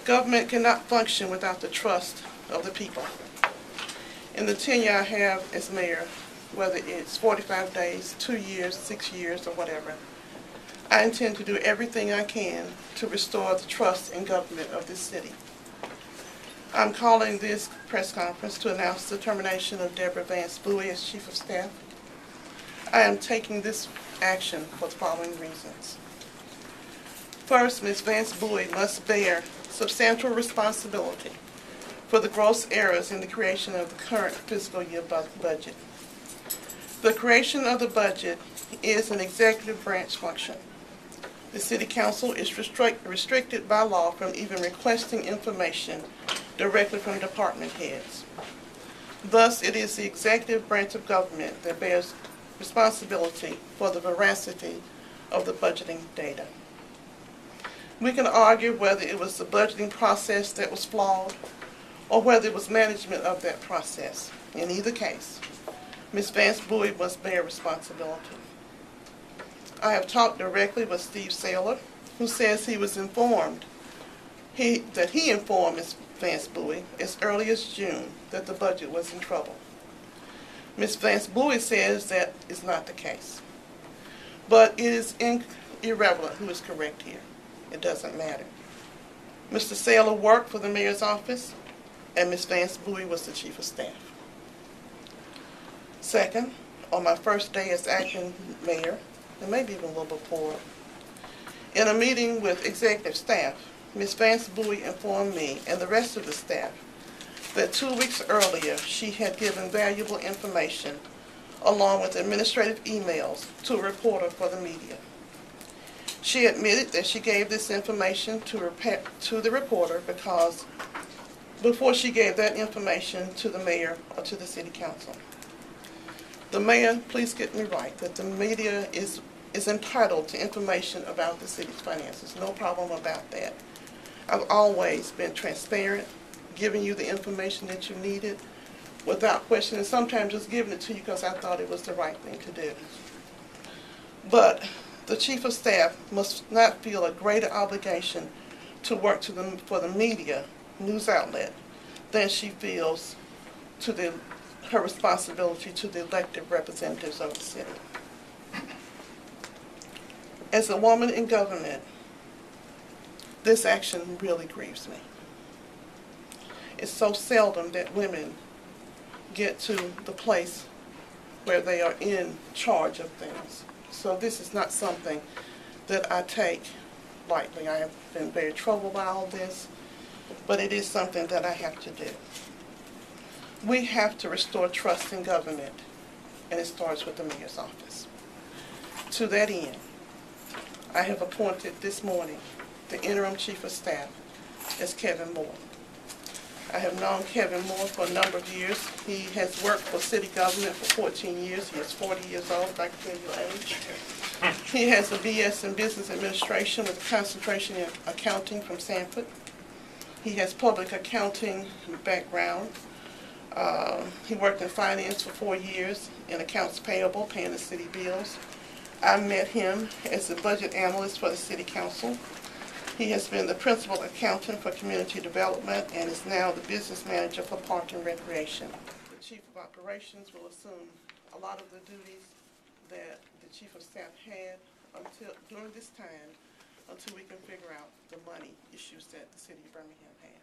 Government cannot function without the trust of the people. In the tenure I have as mayor, whether it's 45 days, 2 years, 6 years, or whatever, I intend to do everything I can to restore the trust in government of this city. I'm calling this press conference to announce the termination of Deborah Vance-Bowie as Chief of Staff. I am taking this action for the following reasons. First, Ms. Vance-Bowie must bear substantial responsibility for the gross errors in the creation of the current fiscal year budget. The creation of the budget is an executive branch function. The City Council is restricted by law from even requesting information directly from department heads. Thus, it is the executive branch of government that bears responsibility for the veracity of the budgeting data. We can argue whether it was the budgeting process that was flawed or whether it was management of that process. In either case, Ms. Vance-Bowie must bear responsibility. I have talked directly with Steve Saylor, who says he was informed, that he informed Ms. Vance-Bowie as early as June that the budget was in trouble. Ms. Vance-Bowie says that is not the case. But it is irrelevant who is correct here. It doesn't matter. Mr. Saylor worked for the mayor's office, and Ms. Vance-Bowie was the chief of staff. Second, on my first day as acting mayor, and maybe even a little before, in a meeting with executive staff, Ms. Vance-Bowie informed me and the rest of the staff that 2 weeks earlier she had given valuable information along with administrative emails to a reporter for the media. She admitted that she gave this information to the reporter because before she gave that information to the mayor or to the city council. The mayor, please get me right, that the media is entitled to information about the city's finances. No problem about that. I've always been transparent, giving you the information that you needed without question, and sometimes just giving it to you because I thought it was the right thing to do. But the chief of staff must not feel a greater obligation to work for the media, news outlet, than she feels to her responsibility to the elected representatives of the city. As a woman in government, this action really grieves me. It's so seldom that women get to the place where they are in charge of things. So this is not something that I take lightly. I have been very troubled by all this, but it is something that I have to do. We have to restore trust in government, and it starts with the mayor's office. To that end, I have appointed this morning the interim chief of staff as Kevin Moore. I have known Kevin Moore for a number of years. He has worked for city government for 14 years. He is 40 years old, if I can tell your age. He has a BS in business administration with a concentration in accounting from Sanford. He has public accounting background. He worked in finance for 4 years in accounts payable, paying the city bills. I met him as a budget analyst for the city council. He has been the principal accountant for community development and is now the business manager for park and recreation. The chief of operations will assume a lot of the duties that the chief of staff had during this time until we can figure out the money issues that the city of Birmingham has.